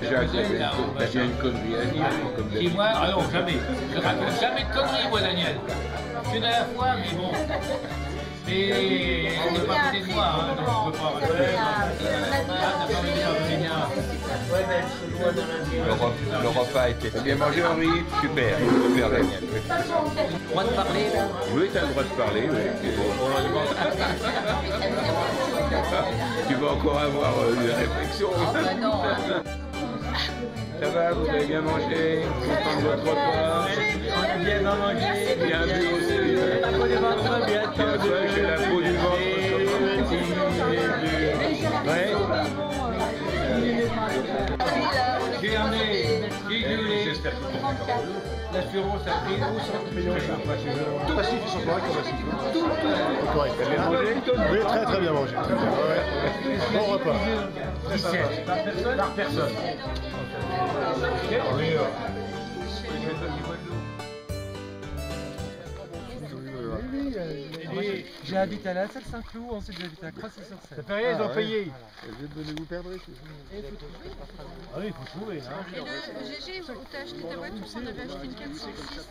Jacques, t'as bien une connerie à dire. Chez moi, ah non, jamais. Je raconte jamais de conneries, moi, Daniel. Une à la fois, mais bon. Mais on n'est pas à côté de moi, hein, donc je peux pas. Le repas était bien mangé, Henri. Super, super, Daniel. Droit de parler, là? Oui, t'as le droit de parler, oui. Tu vas encore avoir des réflexions. Oh, bah non. Ça va, vous avez bien mangé? Content de votre repas? Bien mangé, Bien bu aussi. la peau du ventre, bien Ouais, j'ai la peau du ventre. Ouais. J'ai amené, l'assurance a pris 12 Tout passif, ils sont corrects, tout passif. Tout correct. T'as bien mangé? Oui, très très bien mangé. Très bien. Ouais. Bon repas. 17 par personne. Oui, J'ai habité à la Salle Saint-Cloud, ensuite j'ai habité à Croissy-sur-Seine. ça fait rien, ils ont payé. Vous perdrez. Ah oui, il faut trouver. Et là, GG, où t'as acheté ta voiture? On avait acheté une 406.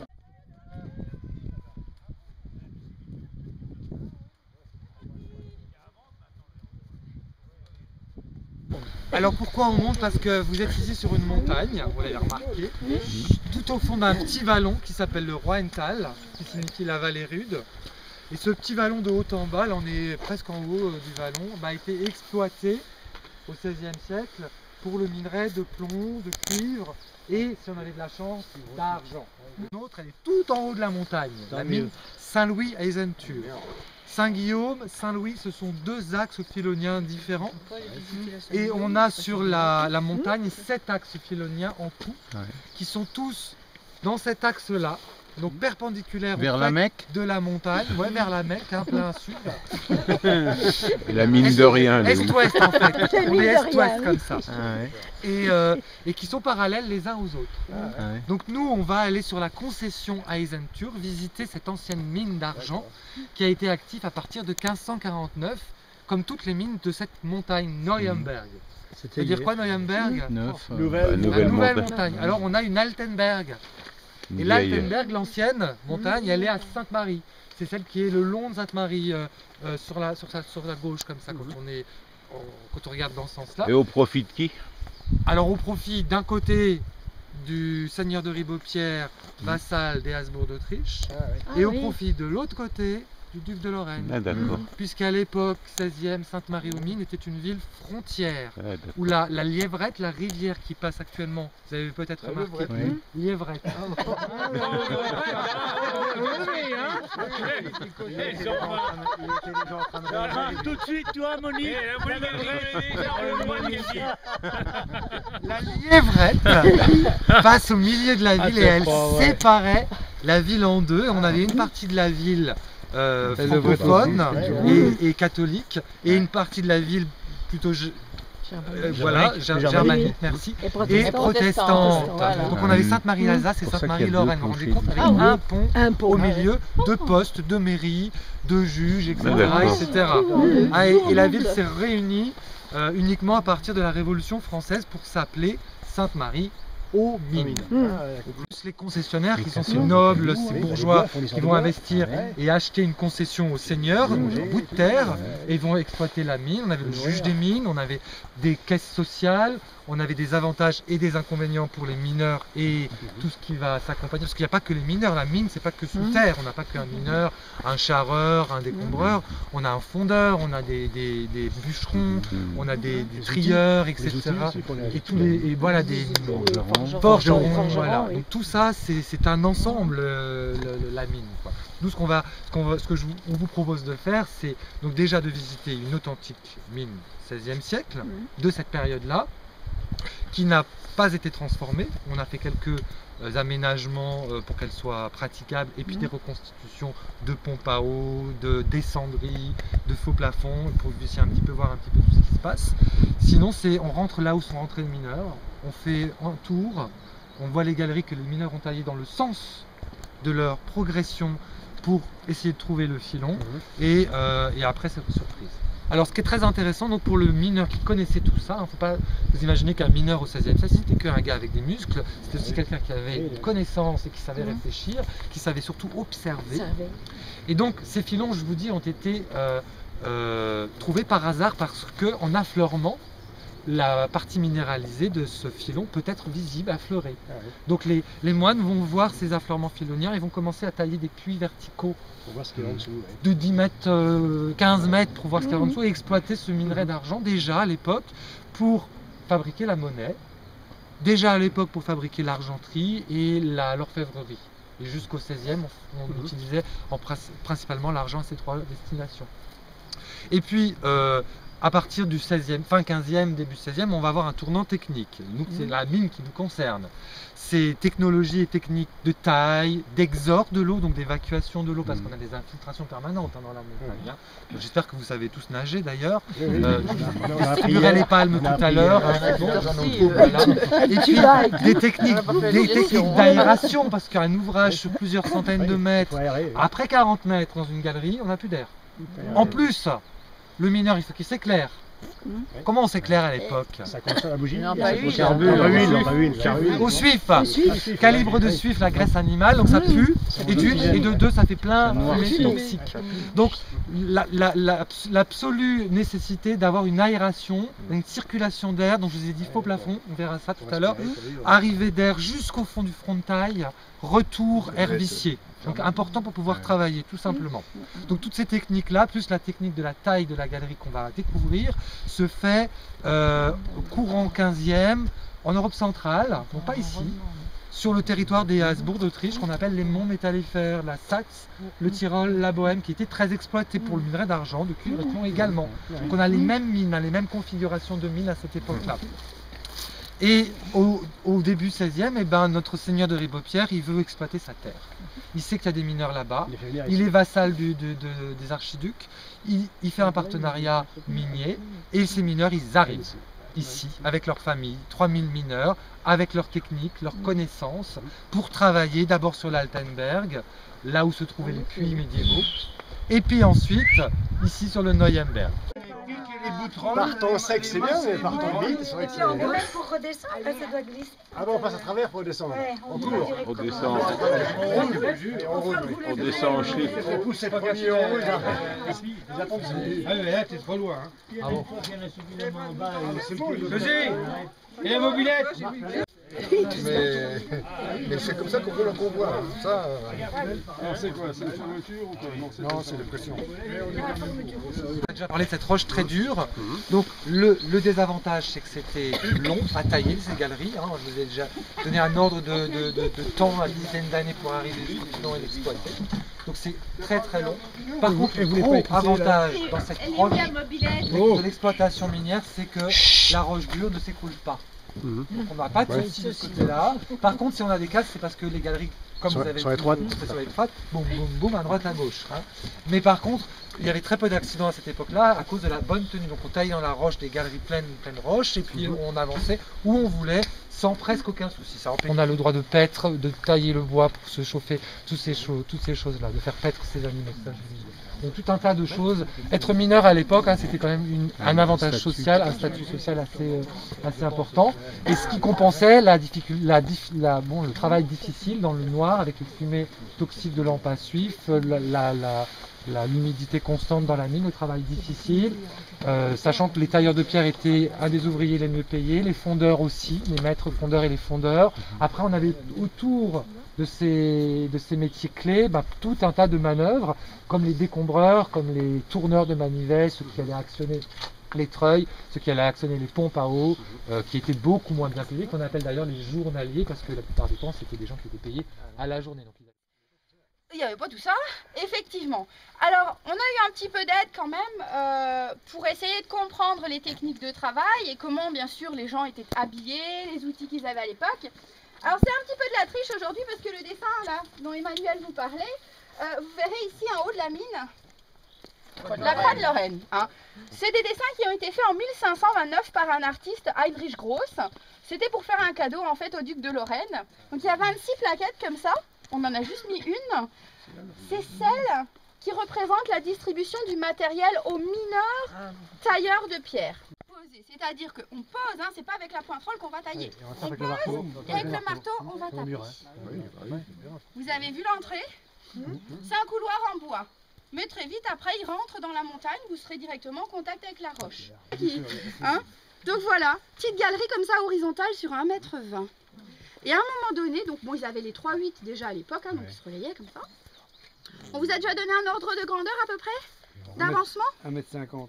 Alors pourquoi on monte? Parce que vous êtes ici sur une montagne, vous l'avez remarqué, tout au fond d'un petit vallon qui s'appelle le Roental, qui signifie la vallée rude. Et ce petit vallon de haut en bas, là on est presque en haut du vallon, a été exploité au XVIe siècle pour le minerai de plomb, de cuivre et, si on avait de la chance, d'argent. L'autre, elle est tout en haut de la montagne, la mine Saint-Louis à Eisenthur. Saint-Guillaume, Saint-Louis, ce sont deux axes philoniens différents. Et on a sur la montagne 7 axes philoniens en tout, qui sont tous dans cet axe-là, donc perpendiculaires vers la Mecque de la montagne, ouais, vers la Mecque, hein, plein sud. La mine de rien. Est-ouest en fait, on est est-ouest comme ça. Ah ouais. Et qui sont parallèles les uns aux autres. Ah ouais. Donc nous, on va aller sur la concession à Eisenthur, visiter cette ancienne mine d'argent qui a été active à partir de 1549, comme toutes les mines de cette montagne Neuenberg. C'est-à-dire quoi Neuenberg? Nouvelle Nouvelle montagne. Alors on a une Altenberg. Et l'Altenberg, l'ancienne montagne, elle est à Sainte-Marie. C'est celle qui est le long de Sainte-Marie, sur la gauche comme ça, quand on regarde dans ce sens-là. Et au profit de qui? Alors au profit d'un côté du seigneur de Ribeaupierre, vassal des Habsbourg d'Autriche, et au profit de l'autre côté du duc de Lorraine. Ah d'accord. Puisqu'à l'époque 16e, Sainte-Marie-aux-Mines était une ville frontière, où la Lièvrette, la rivière qui passe actuellement, vous avez peut-être remarqué, Lièvrette. Tout de suite, toi, Monique. La Lièvrette passe au milieu de la ville et elle séparait la ville en deux. On avait une partie de la ville francophone et catholique et une partie de la ville plutôt germanique, merci, et protestante. Voilà. Donc on avait Sainte-Marie-l'Alsace et Sainte-Marie-Lorraine. Vous vous rendez compte, avec un pont au milieu, de postes, de mairies, de juges, etc. Et la ville s'est réunie uniquement à partir de la Révolution française pour s'appeler Sainte-Marie aux mines. Plus les concessionnaires qui sont ces nobles, ces bourgeois qui vont investir et acheter une concession aux seigneurs, un bout de terre, et vont exploiter la mine. On avait le juge des mines, on avait des caisses sociales, on avait des avantages et des inconvénients pour les mineurs et tout ce qui va s'accompagner. Parce qu'il n'y a pas que les mineurs, la mine c'est pas que sous terre, on n'a pas qu'un mineur, un charreur, un décombreur, on a un fondeur, on a des bûcherons, on a des trieurs, etc. Et tous les, voilà, des forgerons, voilà. Donc tout ça c'est un ensemble, la mine, quoi. Nous ce que on vous propose de faire, c'est donc déjà de visiter une authentique mine 16e siècle, de cette période-là, qui n'a pas été transformée. On a fait quelques aménagements pour qu'elle soit praticable et puis des reconstitutions de pompes à eau, de descendries, de faux plafonds pour que vous puissiez un petit peu voir un petit peu tout ce qui se passe. Sinon on rentre là où sont rentrés les mineurs, on fait un tour, on voit les galeries que les mineurs ont taillées dans le sens de leur progression pour essayer de trouver le filon et après c'est une surprise. Alors ce qui est très intéressant donc pour le mineur qui connaissait tout ça, il ne faut pas vous imaginer qu'un mineur au XVIe siècle c'était qu'un gars avec des muscles, c'était aussi quelqu'un qui avait une connaissance et qui savait réfléchir, qui savait surtout observer. Et donc ces filons, je vous dis, ont été trouvés par hasard parce qu'en affleurement, la partie minéralisée de ce filon peut être visible, affleurée. Donc les moines vont voir ces affleurements filoniens et vont commencer à tailler des puits verticaux de 10 mètres, 15 mètres pour voir ce qu'il y a en dessous et exploiter ce minerai d'argent déjà à l'époque pour fabriquer la monnaie, déjà à l'époque pour fabriquer l'argenterie et l'orfèvrerie. Et jusqu'au XVIe, on utilisait principalement l'argent à ces trois destinations. Et puis, à partir du 16e, fin 15e, début 16e, on va avoir un tournant technique. Nous, c'est la mine qui nous concerne. C'est technologies et techniques de taille, d'exorde de l'eau, donc d'évacuation de l'eau, parce qu'on a des infiltrations permanentes dans la montagne. J'espère que vous savez tous nager d'ailleurs. Je distribuerai les palmes tout à l'heure. Et puis des techniques d'aération, parce qu'un ouvrage sur plusieurs centaines de mètres, après 40 mètres dans une galerie, on n'a plus d'air. En plus, le mineur, il faut qu'il s'éclaire. Comment on s'éclaire à l'époque? Ça consomme la bougie. Au suif. Calibre de suif, la graisse animale, donc ça pue. Et de deux, ça fait plein de fumée toxique. Donc l'absolue nécessité d'avoir une aération, une circulation d'air, donc je vous ai dit faux plafond, on verra ça tout à l'heure, arrivée d'air jusqu'au fond du frontail, retour air vicié. Donc important pour pouvoir travailler, tout simplement. Donc toutes ces techniques-là, plus la technique de la taille de la galerie qu'on va découvrir, se fait courant 15e, en Europe centrale, donc pas ici, sur le territoire des Habsbourg d'Autriche, qu'on appelle les monts métallifères, la Saxe, le Tyrol, la Bohème, qui étaient très exploités pour le minerai d'argent, de cuivre et de plomb également. Donc on a les mêmes mines, les mêmes configurations de mines à cette époque-là. Et au début 16e, eh ben, notre seigneur de Ribeaupierre, il veut exploiter sa terre. Il sait qu'il y a des mineurs là-bas, il est vassal des archiducs, il fait un partenariat minier, et ces mineurs, ils arrivent ici, avec leur famille, 3000 mineurs, avec leur technique, leurs connaissances, pour travailler d'abord sur l'Altenberg, là où se trouvaient les puits médiévaux, et puis ensuite, ici sur le Neuenberg. Partant sec, c'est bien, mais partant vide, c'est vrai que c'est... On peut mettre pour redescendre, après ça doit glisser. Ah bon, on passe à travers pour redescendre. On court. On descend. On descend en slip. On pousse les premiers en rouge. Ah mais là t'es trop loin. Ah bon. Et la mobilette? Mais c'est comme ça qu'on veut le convoi. Ça, c'est quoi? C'est la fermeture ou quoi? non, c'est les pressions. On a déjà parlé de cette roche très dure. Donc le désavantage, c'est que c'était long à tailler ces galeries. Je vous ai déjà donné un ordre de temps, à une dizaine d'années pour arriver jusqu'au filon et l'exploiter. Donc c'est très très long. Par contre, le gros avantage dans cette roche de l'exploitation minière, c'est que la roche dure ne s'écroule pas. Donc on n'a pas de souci de ce côté-là. Par contre, si on a des cases, c'est parce que les galeries, comme vous avez vu, sont étroites, boum, boum, boum, à droite, à gauche. Mais par contre, il y avait très peu d'accidents à cette époque-là à cause de la bonne tenue. Donc on taillait dans la roche des galeries pleines roches, et puis on avançait où on voulait sans presque aucun souci. On a le droit de paître, de tailler le bois pour se chauffer, toutes ces choses-là, de faire paître ces animaux. Donc tout un tas de choses. Être mineur à l'époque, c'était quand même un avantage social, un statut social assez important. Et ce qui compensait le travail difficile dans le noir, avec les fumées toxiques de lampes à suif, l'humidité constante dans la mine, le travail difficile, sachant que les tailleurs de pierre étaient un des ouvriers les mieux payés, les fondeurs aussi, les maîtres fondeurs et les fondeurs. Après, on avait autour de ces métiers clés, tout un tas de manœuvres, comme les décombreurs, comme les tourneurs de manivelles, ceux qui allaient actionner les treuils, ceux qui allaient actionner les pompes à eau, qui étaient beaucoup moins bien payés, qu'on appelle d'ailleurs les journaliers, parce que la plupart du temps, c'était des gens qui étaient payés à la journée. Donc, il n'y avait pas tout ça, effectivement. Alors, on a eu un petit peu d'aide quand même pour essayer de comprendre les techniques de travail et comment, bien sûr, les gens étaient habillés, les outils qu'ils avaient à l'époque. Alors, c'est un petit peu de la triche aujourd'hui parce que le dessin là, dont Emmanuel vous parlait, vous verrez ici en haut de la mine, la croix de Lorraine. C'est des dessins qui ont été faits en 1529 par un artiste, Heinrich Gross. C'était pour faire un cadeau en fait au duc de Lorraine. Donc il y a 26 plaquettes comme ça. On en a juste mis une. C'est celle qui représente la distribution du matériel aux mineurs tailleurs de pierre. C'est-à-dire qu'on pose, hein, c'est pas avec la pointe-rolle qu'on va tailler. On pose, et avec le marteau, on va taper. Vous avez vu l'entrée? C'est un couloir en bois. Mais très vite après, il rentre dans la montagne, vous serez directement en contact avec la roche. Hein? Donc voilà, petite galerie comme ça horizontale sur 1,20 m. Et à un moment donné, donc bon, ils avaient les 3,8 déjà à l'époque, hein, donc ils se relayaient comme ça. On vous a déjà donné un ordre de grandeur à peu près? D'avancement? 1,50 m.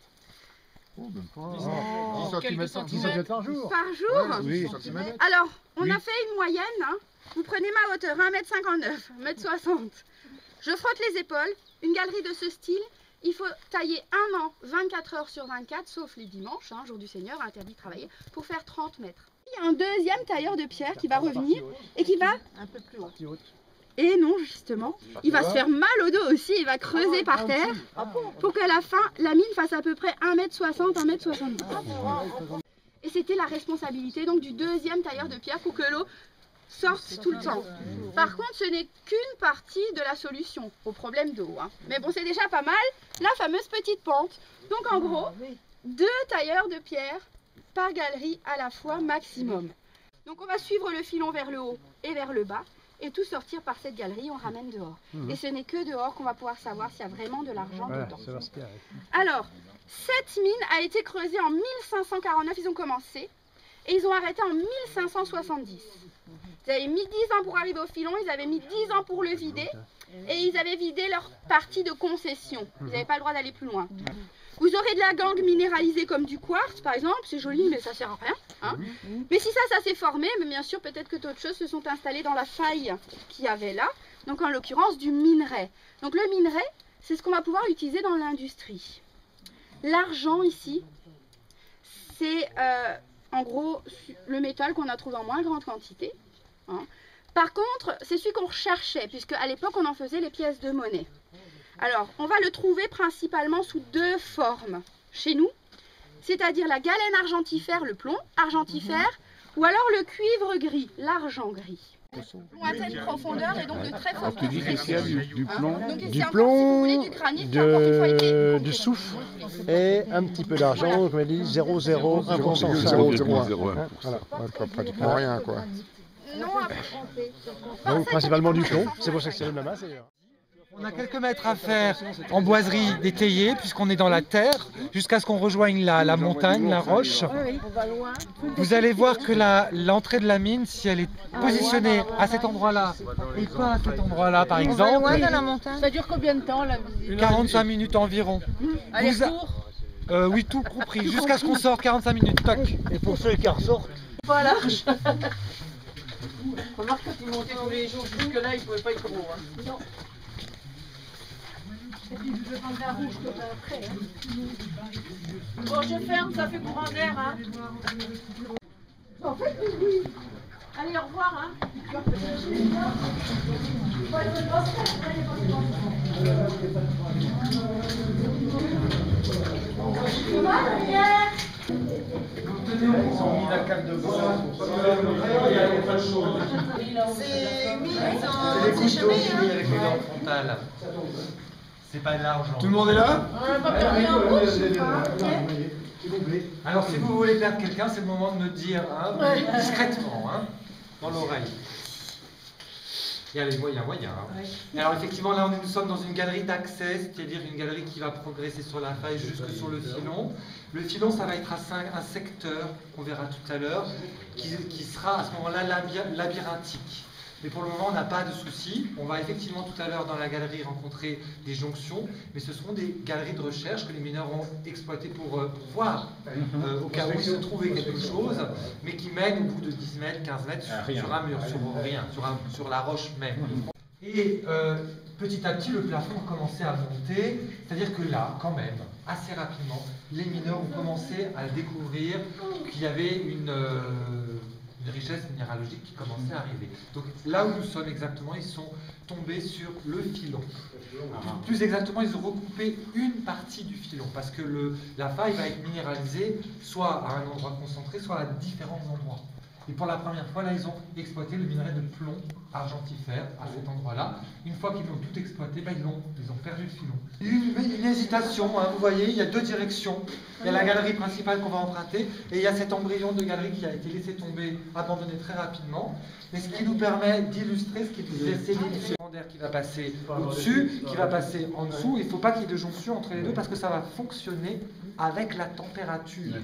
Oh, même pas. 10 cm par jour. Par jour? Oui. Alors, on a fait une moyenne. Hein. Vous prenez ma hauteur, 1,59 m, 1,60 m. Je frotte les épaules. Une galerie de ce style, il faut tailler un an, 24 heures sur 24, sauf les dimanches, hein, jour du Seigneur, interdit de travailler, pour faire 30 mètres. Il y a un deuxième tailleur de pierre qui va revenir et qui va un peu plus haut. Et non, justement, il va se faire mal au dos aussi, il va creuser par terre pour qu'à la fin, la mine fasse à peu près 1,60 m, 1,70 m. Et c'était la responsabilité donc du deuxième tailleur de pierre pour que l'eau sorte tout le temps. Par contre, ce n'est qu'une partie de la solution au problème d'eau. Hein. Mais bon, c'est déjà pas mal, la fameuse petite pente. Donc en gros, 2 tailleurs de pierre par galerie à la fois maximum. Donc on va suivre le filon vers le haut et vers le bas. Et tout sortir par cette galerie, on ramène dehors. Et ce n'est que dehors qu'on va pouvoir savoir s'il y a vraiment de l'argent dedans. Alors, cette mine a été creusée en 1549, ils ont commencé, et ils ont arrêté en 1570. Ils avaient mis 10 ans pour arriver au filon, ils avaient mis 10 ans pour le vider, et ils avaient vidé leur partie de concession. Ils n'avaient pas le droit d'aller plus loin. Vous aurez de la gangue minéralisée comme du quartz, par exemple, c'est joli, mais ça sert à rien. Hein. Mais si ça s'est formé, mais bien sûr, peut-être que d'autres choses se sont installées dans la faille qu'il y avait là. Donc, en l'occurrence, du minerai. Donc, le minerai, c'est ce qu'on va pouvoir utiliser dans l'industrie. L'argent, ici, c'est en gros le métal qu'on a trouvé en moins grande quantité. Hein. Par contre, c'est celui qu'on recherchait, puisque à l'époque, on en faisait les pièces de monnaie. Alors, on va le trouver principalement sous 2 formes chez nous, c'est-à-dire la galène argentifère, le plomb argentifère, ou alors le cuivre gris, l'argent gris. Lointaine profondeur et donc de très forte Tu dis qu'il y a du plomb, du soufre et un petit peu d'argent, comme elle dit, 0,01%. 0,01%. Voilà, pratiquement rien, quoi. Donc, principalement du plomb, c'est pour ça que c'est le même masse d'ailleurs. On a quelques mètres à faire en boiserie détaillée, puisqu'on est dans la terre, jusqu'à ce qu'on rejoigne la montagne, la roche. Vous allez voir que l'entrée de la mine, si elle est positionnée à cet endroit-là, et pas à cet endroit-là par exemple, Ça dure combien de temps la visite? 45 minutes environ. Oui, tout compris, jusqu'à ce qu'on sorte 45 minutes, toc. Et pour ceux qui ressortent, Voilà. Remarque quand ils montaient tous les jours jusque-là, ils ne pouvaient pas y trop. Hein. Non. Et puis je vais prendre la rouge que t'as après. Hein. Bon, je ferme, ça fait courant d'air. Hein. En fait, oui. Allez, au revoir. Hein. Ils ont mis la cale de bois. C'est mis C'est les couteaux finis avec les dents frontales. C'est pas de l'argent. tout le monde est là? Alors si vous voulez perdre quelqu'un, c'est le moment de me dire hein, discrètement, hein, dans l'oreille. Il y a les moyens. Hein. Alors effectivement là nous sommes dans une galerie d'accès, c'est-à-dire une galerie qui va progresser sur la faille jusque sur le filon. Le filon ça va être un secteur qu'on verra tout à l'heure, qui sera à ce moment-là labyrinthique. Mais pour le moment, on n'a pas de souci. On va effectivement tout à l'heure dans la galerie rencontrer des jonctions, mais ce seront des galeries de recherche que les mineurs ont exploitées pour voir au cas où il se trouvait quelque chose, mais qui mènent au bout de 10 mètres, 15 mètres sur un mur, sur la roche même. Et petit à petit, le plafond a commencé à monter, c'est-à-dire que là, quand même, assez rapidement, les mineurs ont commencé à découvrir qu'il y avait une richesse minéralogique qui commençait à arriver. Donc là où nous sommes exactement, ils sont tombés sur le filon. Plus exactement, ils ont recoupé une partie du filon parce que la faille va être minéralisée soit à un endroit concentré, soit à différents endroits. Et pour la première fois, là, ils ont exploité le minerai de plomb argentifère à cet endroit-là. Une fois qu'ils l'ont tout exploité, ils ont perdu le filon. Une hésitation, hein, vous voyez, il y a deux directions. Il y a la galerie principale qu'on va emprunter et il y a cet embryon de galerie qui a été laissé tomber, abandonné très rapidement. Et ce qui nous permet d'illustrer ce qui est Céline secondaire qui va passer au-dessus, qui va passer en dessous. Il ne faut pas qu'il y ait de jonction entre les deux parce que ça va fonctionner avec la température.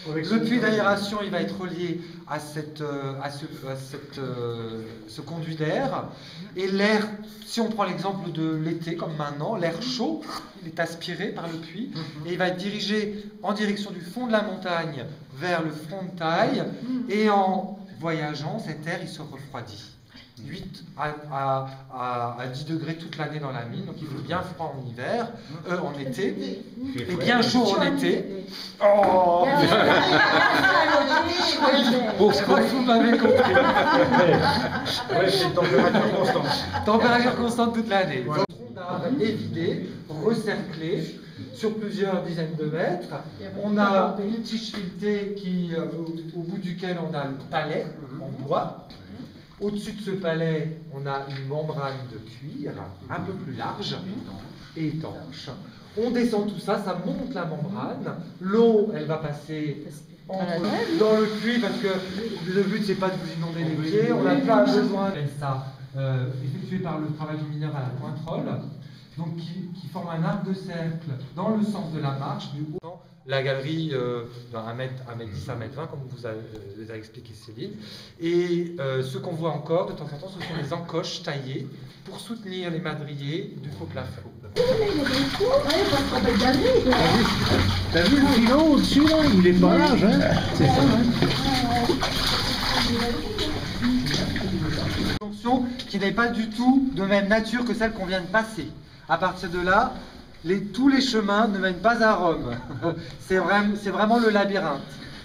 Le puits d'aération, il va être relié à ce conduit d'air. Et l'air, si on prend l'exemple de l'été, comme maintenant, l'air chaud, il est aspiré par le puits et il va être dirigé en direction du fond de la montagne vers le front de taille. Et en voyageant, cet air, il se refroidit. 8 à 10 degrés toute l'année dans la mine, donc il fait bien froid en hiver, en été, et bien chaud en été. Oh, je crois que vous m'avez compris. Ouais, c'est une température constante. Température constante toute l'année. Le tronc d'arbre est vidé, recerclé sur plusieurs dizaines de mètres. On a une tige filetée au bout duquel on a le palais en bois. Au-dessus de ce palais, on a une membrane de cuir un peu plus large et étanche. On descend tout ça, ça monte la membrane. L'eau, elle va passer dans le puits parce que le but, c'est pas de vous inonder les pieds. On n'a pas besoin de ça effectué par le travail du mineur à la pointerole, donc qui forme un arc de cercle dans le sens de la marche du haut. La galerie d'un 1m10 à 1m20, comme vous a expliqué Céline. Et ce qu'on voit encore de temps en temps, ce sont les encoches taillées pour soutenir les madriers du faux plafond. T'as vu le filon au-dessus là? Il est pas large, hein? C'est ça, Hein? Qui n'est pas du tout de même nature que celle qu'on vient de passer. À partir de là, tous les chemins ne mènent pas à Rome. C'est vraiment le labyrinthe.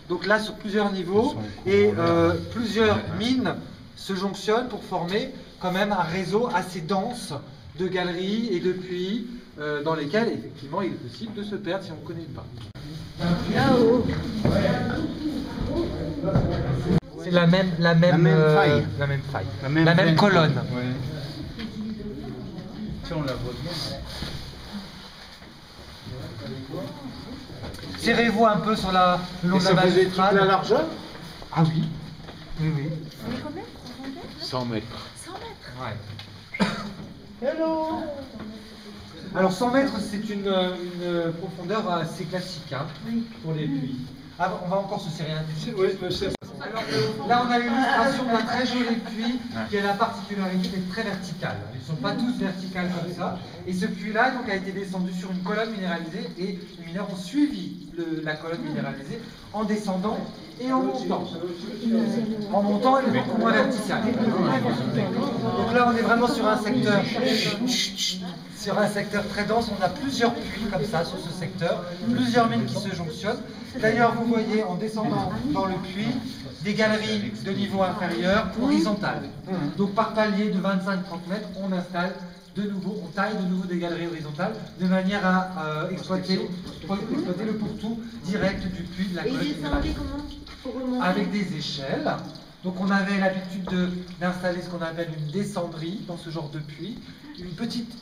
Donc là, sur plusieurs niveaux, et plusieurs mines se jonctionnent pour former quand même un réseau assez dense de galeries et de puits dans lesquels, effectivement, il est possible de se perdre si on ne connaît pas. C'est la même faille. La même colonne. Ouais. Si on la voit bien. Tirez-vous un peu sur le long de la balustrade. La largeur? Ah oui. Oui, oui. 100 mètres. 100 mètres. Ouais. Hello. Alors 100 mètres, c'est une profondeur assez classique hein, pour les puits. Ah, on va encore se serrer un petit peu. Alors, là, on a l'illustration d'un très joli puits qui a la particularité d'être très vertical. Ils ne sont pas tous verticales comme ça. Et ce puits-là donc, a été descendu sur une colonne minéralisée et les mineurs ont suivi la colonne minéralisée en descendant et en montant. En montant, elle est beaucoup moins verticale. Donc là, on est vraiment sur un secteur très dense. On a plusieurs puits comme ça sur ce secteur, plusieurs mines qui se jonctionnent. D'ailleurs, vous voyez en descendant dans le puits des galeries de niveau inférieur horizontales. Donc par palier de 25-30 mètres, on installe on taille de nouveau des galeries horizontales de manière à exploiter le pourtour direct du puits de la colonne minéralisée. Avec des échelles. Donc on avait l'habitude d'installer ce qu'on appelle une descendrie dans ce genre de puits.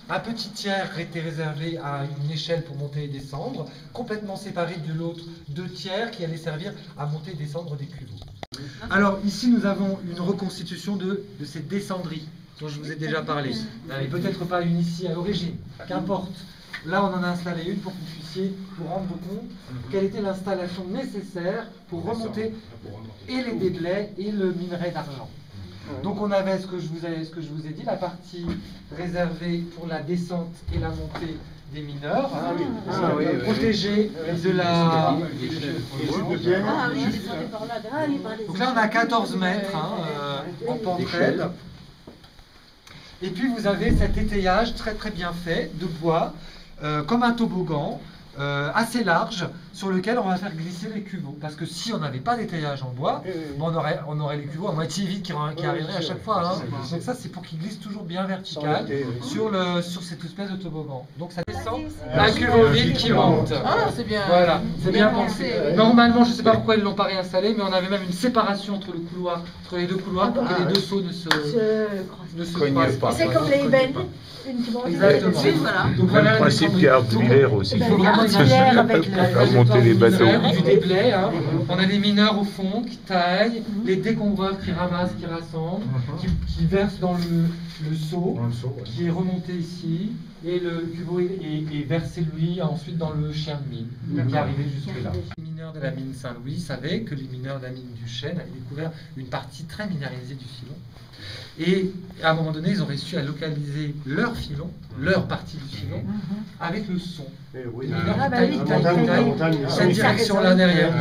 Un petit tiers était réservé à une échelle pour monter et descendre, complètement séparé de l'autre 2 tiers qui allaient servir à monter et descendre des cuveaux. Alors ici nous avons une reconstitution de cette descendrie dont je vous ai déjà parlé. Et peut-être pas une ici à l'origine, qu'importe. Là on en a installé une pour que vous puissiez vous rendre compte quelle était l'installation nécessaire pour remonter et les déblais et le minerai d'argent. Donc on avait ce que je vous ai dit, la partie réservée pour la descente et la montée des mineurs, protégée de la... Donc là on a 14 mètres en pentrelle. Et puis vous avez cet étayage très très bien fait de bois, comme un toboggan, assez large, sur lequel on va faire glisser les cuveaux. Parce que si on n'avait pas d'étayage en bois, bon, on aurait les cuveaux à moitié vides qui arriveraient à chaque fois. Hein. Donc ça, c'est pour qu'ils glissent toujours bien vertical sur cette espèce de toboggan. Donc ça descend, un cuveau vide qui monte. Ah, c'est bien. Voilà, c'est bien pensé. Normalement, je ne sais pas pourquoi ils ne l'ont pas réinstallé, mais on avait même une séparation entre les deux couloirs pour que les deux seaux ne se croisent pas. C'est comme les bennes. Exactement. Voilà. Donc voilà le principe qu'il y a Ardevillers aussi. Il faut vraiment imaginer à monter les bateaux. du déblai. Hein. On a des mineurs au fond qui taillent, les décombreurs qui ramassent, qui rassemblent, qui versent dans le seau, qui est remonté ici, et le cuveau est versé lui ensuite dans le chien de mine, qui est arrivé jusque là. Les mineurs de la mine Saint-Louis savaient que les mineurs de la mine du Chêne avaient découvert une partie très minéralisée du filon. Et à un moment donné, ils ont réussi à localiser leur filon, leur partie du filon, avec le son. Les mineurs taillent cette direction-là derrière.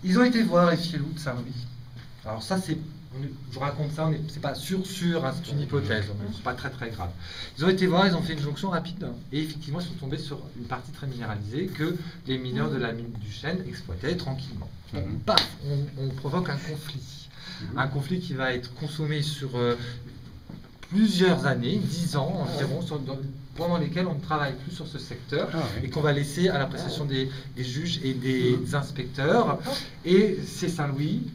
Ils ont été voir les filous de Saint-Louis. Alors ça, je vous raconte ça, c'est pas sûr, hein, c'est une hypothèse, c'est pas très grave. Ils ont été voir, ils ont fait une jonction rapide, et effectivement, ils sont tombés sur une partie très minéralisée que les mineurs de la mine du Chêne exploitaient tranquillement. Paf, on provoque un conflit. Un conflit qui va être consommé sur plusieurs années, 10 ans environ, pendant lesquels on ne travaille plus sur ce secteur et qu'on va laisser à l'appréciation des juges et des inspecteurs. Et c'est Saint-Louis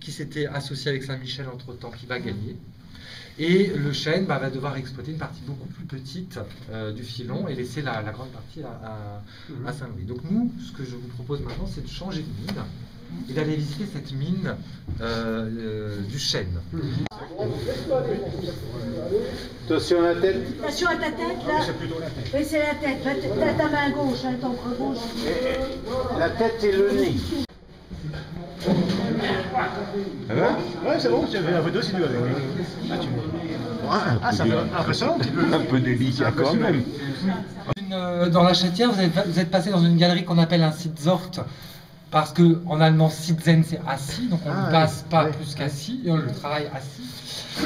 qui s'était associé avec Saint-Michel entre-temps qui va gagner. Et le Chêne va devoir exploiter une partie beaucoup plus petite du filon et laisser la grande partie à Saint-Louis. Donc nous, ce que je vous propose maintenant, c'est de changer de mine et d'aller visiter cette mine du Chêne. Attention à la tête. Attention à ta tête, là. Oui, c'est la tête. T'as ta main gauche, hein, ton bras gauche. La tête et le nez. Ça va? Ouais, c'est bon, tu as fait la photo si tu veux avec lui. Ça fait impressionnant un petit peu. Un peu délicat quand même. Dans la Châtière, vous êtes passé dans une galerie qu'on appelle un Sitzort. Parce qu'en allemand, sitzen, c'est assis, donc on ne passe pas plus qu'assis, on le travaille assis.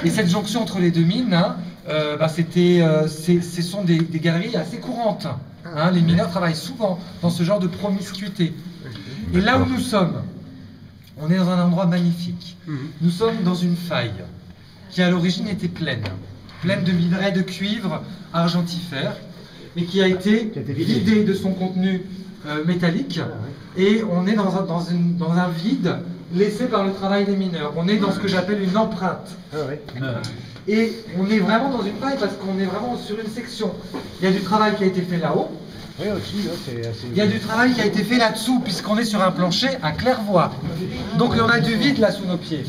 Et cette jonction entre les deux mines, hein, ce sont des galeries assez courantes. Hein. Les mineurs travaillent souvent dans ce genre de promiscuité. Et là où nous sommes, on est dans un endroit magnifique. Nous sommes dans une faille qui à l'origine était pleine de minerais de cuivre argentifère, mais qui a été vidée de son contenu métallique, et on est dans un vide laissé par le travail des mineurs. On est dans ce que j'appelle une empreinte. Et on est vraiment dans une faille parce qu'on est vraiment sur une section. Il y a du travail qui a été fait là-haut. Il y a du travail qui a été fait là-dessous, puisqu'on est sur un plancher à claire-voie. Donc on a du vide là sous nos pieds.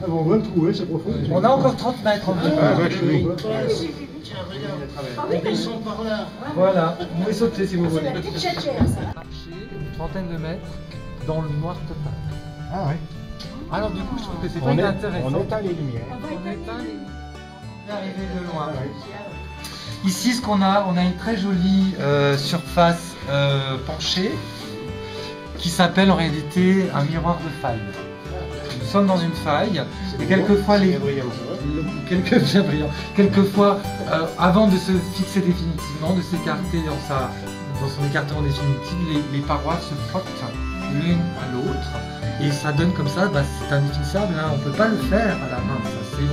On va le trouver, c'est profond. On a encore 30 mètres en dessous. Ils sont par là. Voilà, vous pouvez sauter si vous voulez. C'est la petite chatière, ça. Marcher une trentaine de mètres dans le noir total. Ah ouais. Alors du coup, je trouve que c'est pas intéressant. On éteint les lumières. On éteint les lumières. Arriver de loin. Ici, ce qu'on a, on a une très jolie surface penchée qui s'appelle en réalité un miroir de faille. Nous sommes dans une faille et quelquefois quelquefois avant de se fixer définitivement, de s'écarter dans son écartement définitif, les parois se frottent l'une à l'autre et ça donne comme ça, c'est indéfinissable, hein, on ne peut pas le faire à la main, ça c'est